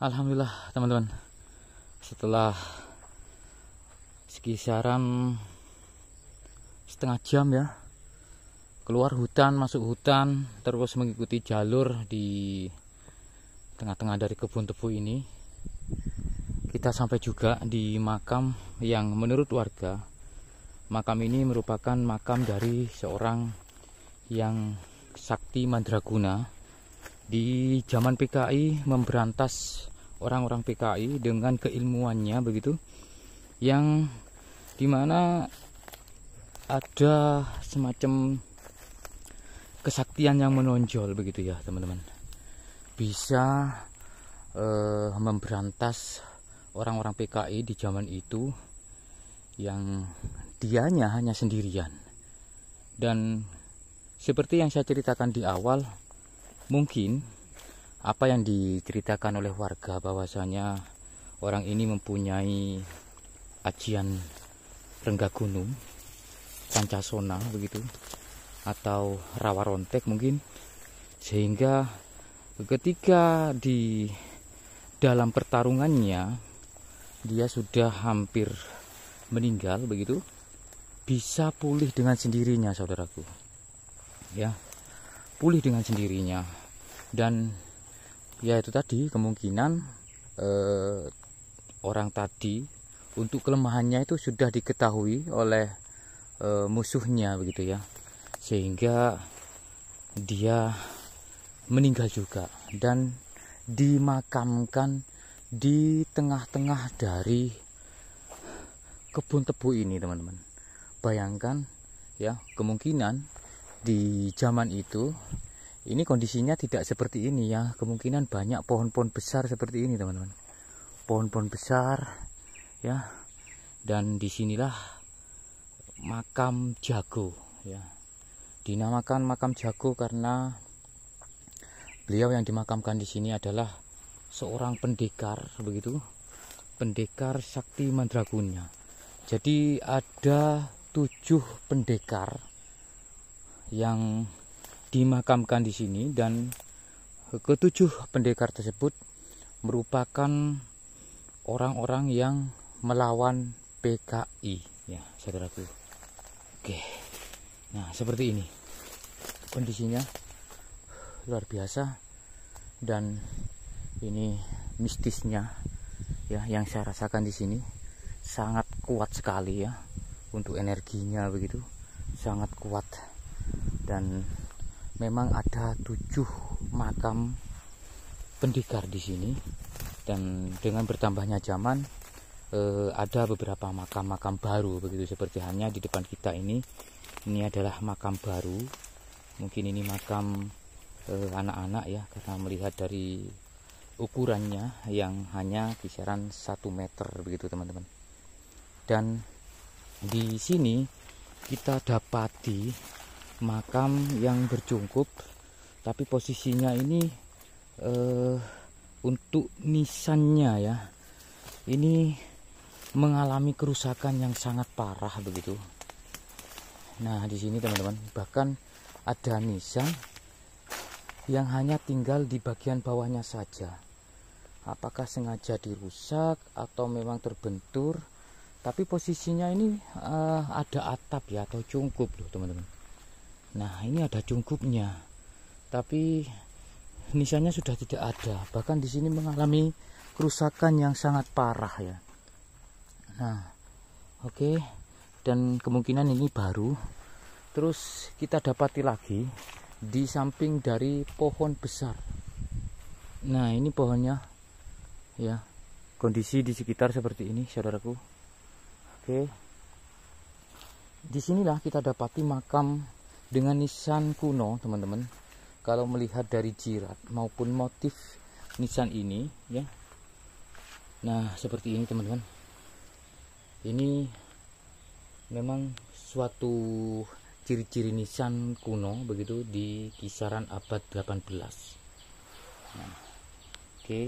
Alhamdulillah teman-teman, setelah sekisaran setengah jam ya, keluar hutan, masuk hutan, terus mengikuti jalur di tengah-tengah dari kebun tebu ini, kita sampai juga di makam yang menurut warga, makam ini merupakan makam dari seorang yang sakti mandraguna di zaman PKI, memberantas orang-orang PKI dengan keilmuannya begitu, yang dimana ada semacam kesaktian yang menonjol begitu ya teman-teman, bisa memberantas orang-orang PKI di zaman itu yang dianya hanya sendirian. Dan seperti yang saya ceritakan di awal, mungkin apa yang diceritakan oleh warga bahwasanya orang ini mempunyai ajian rengga gunung, pancasona begitu, atau rawa rontek mungkin, sehingga ketika di dalam pertarungannya dia sudah hampir meninggal begitu, bisa pulih dengan sendirinya saudaraku ya, pulih dengan sendirinya. Dan ya itu tadi, kemungkinan orang tadi untuk kelemahannya itu sudah diketahui oleh musuhnya begitu ya, sehingga dia meninggal juga dan dimakamkan di tengah-tengah dari kebun tebu ini teman-teman. Bayangkan ya, kemungkinan di zaman itu ini kondisinya tidak seperti ini ya, kemungkinan banyak pohon-pohon besar seperti ini teman-teman, pohon-pohon besar ya. Dan disinilah makam jago ya, dinamakan makam jago karena beliau yang dimakamkan di sini adalah seorang pendekar begitu, pendekar sakti mandraguna. Jadi ada 7 pendekar yang dimakamkan di sini, dan ke-7 pendekar tersebut merupakan orang-orang yang melawan PKI ya saudaraku. Oke, nah seperti ini kondisinya, luar biasa. Dan ini mistisnya ya yang saya rasakan di sini, sangat kuat sekali ya, untuk energinya begitu sangat kuat. Dan memang ada 7 makam pendekar di sini, dan dengan bertambahnya zaman ada beberapa makam-makam baru begitu, seperti hanya di depan kita ini adalah makam baru. Mungkin ini makam anak-anak ya, karena melihat dari ukurannya yang hanya kisaran 1 meter begitu teman-teman. Dan di sini kita dapati makam yang berjungkup, tapi posisinya ini untuk nisannya ya, ini mengalami kerusakan yang sangat parah begitu. Nah di sini teman-teman, bahkan ada nisan yang hanya tinggal di bagian bawahnya saja. Apakah sengaja dirusak atau memang terbentur? Tapi posisinya ini ada atap ya, atau cungkup loh teman-teman. Nah ini ada cungkupnya, tapi nisannya sudah tidak ada. Bahkan di sini mengalami kerusakan yang sangat parah ya. Nah oke, dan kemungkinan ini baru. Terus kita dapati lagi di samping dari pohon besar. Nah ini pohonnya ya, kondisi di sekitar seperti ini saudaraku. Oke, disinilah kita dapati makam dengan nisan kuno teman-teman. Kalau melihat dari jirat maupun motif nisan ini ya, nah seperti ini teman-teman. Ini memang suatu ciri-ciri nisan kuno begitu di kisaran abad 18. Nah, oke,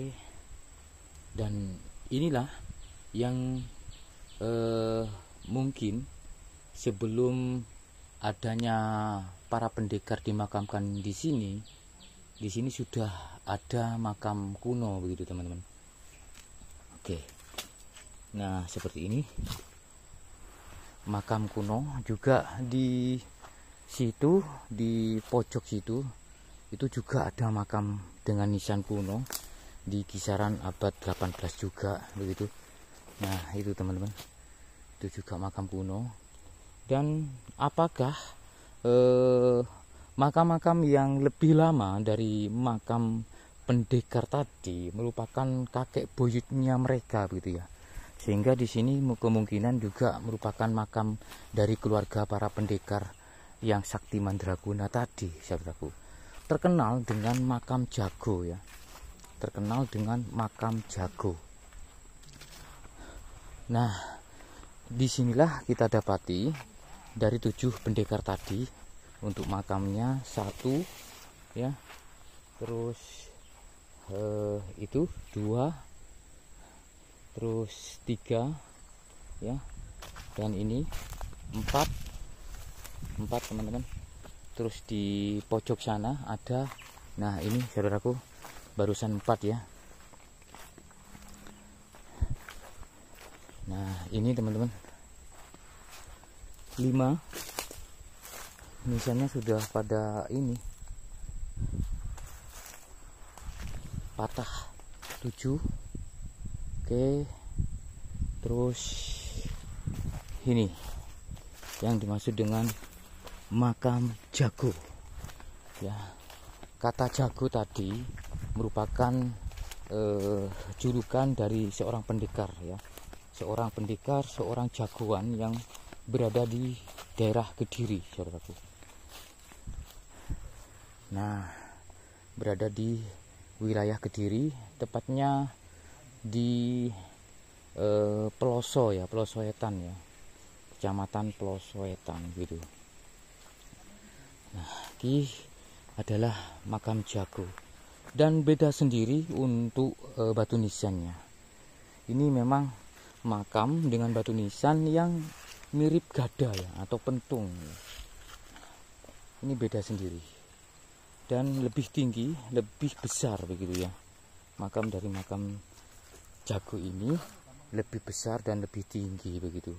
dan inilah yang mungkin sebelum adanya para pendekar dimakamkan di sini sudah ada makam kuno begitu teman-teman. Oke. Nah, seperti ini. Makam kuno juga di situ, di pojok situ itu juga ada makam dengan nisan kuno di kisaran abad 18 juga begitu. Nah, itu teman-teman. Itu juga makam kuno. Dan apakah makam-makam yang lebih lama dari makam pendekar tadi merupakan kakek buyutnya mereka begitu ya? Sehingga di sini kemungkinan juga merupakan makam dari keluarga para pendekar yang sakti mandraguna tadi, saudaraku. Terkenal dengan makam jago ya. Terkenal dengan makam jago. Nah, disinilah kita dapati dari 7 pendekar tadi untuk makamnya 1 ya. Terus itu 2, terus 3 ya, dan ini 4 teman-teman. Terus di pojok sana ada, nah ini saudaraku barusan 4 ya. Nah ini teman-teman 5 nisannya sudah pada ini patah. 7. Oke, terus ini yang dimaksud dengan makam jago ya. Kata jago tadi merupakan julukan dari seorang pendekar ya, seorang jagoan yang berada di daerah Kediri, saudaraku. Nah, berada di wilayah Kediri, tepatnya di Peloso ya, Pelosoetan ya, Kecamatan Pelosoetan gitu. Nah, ini adalah makam jago dan beda sendiri untuk batu nisannya. Ini memang makam dengan batu nisan yang mirip gada ya, atau pentung. Ini beda sendiri dan lebih tinggi, lebih besar begitu ya. Makam dari makam jago ini lebih besar dan lebih tinggi begitu.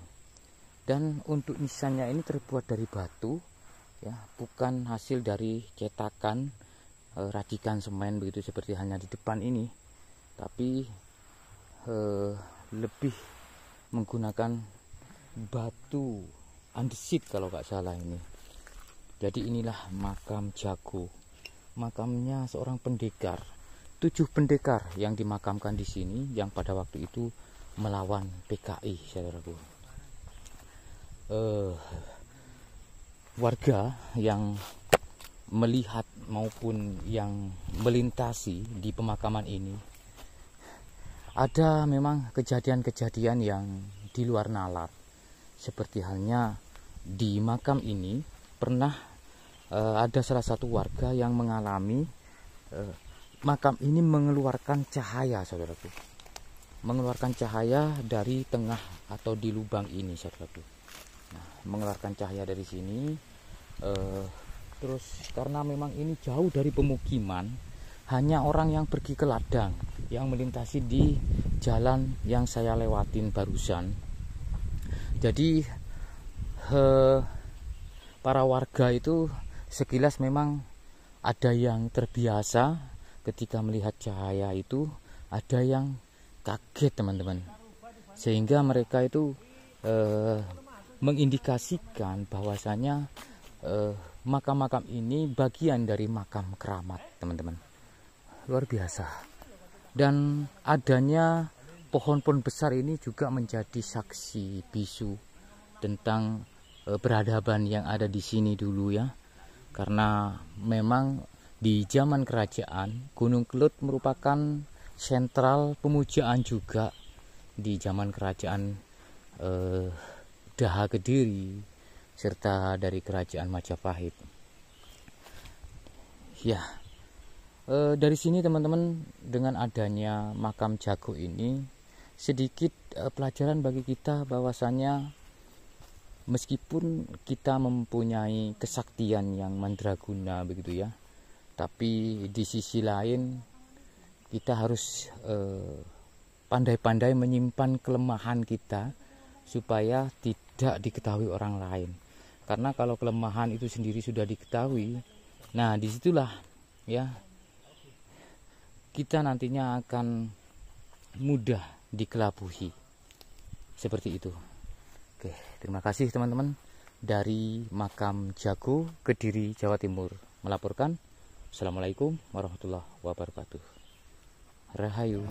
Dan untuk nisannya ini terbuat dari batu ya, bukan hasil dari cetakan racikan semen begitu seperti halnya di depan ini, tapi lebih menggunakan batu andesit kalau nggak salah ini. Jadi inilah makam jago, makamnya seorang pendekar. 7 pendekar yang dimakamkan di sini yang pada waktu itu melawan PKI, saudaraku. Warga yang melihat maupun yang melintasi di pemakaman ini, ada memang kejadian-kejadian yang di luar nalar. Seperti halnya di makam ini pernah ada salah satu warga yang mengalami makam ini mengeluarkan cahaya, saudaraku. Mengeluarkan cahaya dari tengah atau di lubang ini, saudaraku. Nah, mengeluarkan cahaya dari sini. Terus karena memang ini jauh dari pemukiman, hanya orang yang pergi ke ladang yang melintasi di jalan yang saya lewatin barusan. Jadi para warga itu sekilas memang ada yang terbiasa ketika melihat cahaya itu, ada yang kaget, teman-teman. Sehingga mereka itu mengindikasikan bahwasanya makam-makam ini bagian dari makam keramat, teman-teman. Luar biasa. Dan adanya pohon-pohon besar ini juga menjadi saksi bisu tentang peradaban yang ada di sini dulu ya. Karena memang di zaman kerajaan, Gunung Kelut merupakan sentral pemujaan juga di zaman kerajaan Daha Kediri serta dari kerajaan Majapahit. Ya, dari sini teman-teman, dengan adanya makam jago ini sedikit pelajaran bagi kita bahwasanya meskipun kita mempunyai kesaktian yang mandraguna begitu ya, tapi di sisi lain kita harus pandai-pandai menyimpan kelemahan kita supaya tidak diketahui orang lain. Karena kalau kelemahan itu sendiri sudah diketahui, nah disitulah ya kita nantinya akan mudah dikelabuhi. Seperti itu. Oke, terima kasih teman-teman. Dari Makam Jago, Kediri, Jawa Timur melaporkan. Assalamualaikum warahmatullahi wabarakatuh. Rahayu.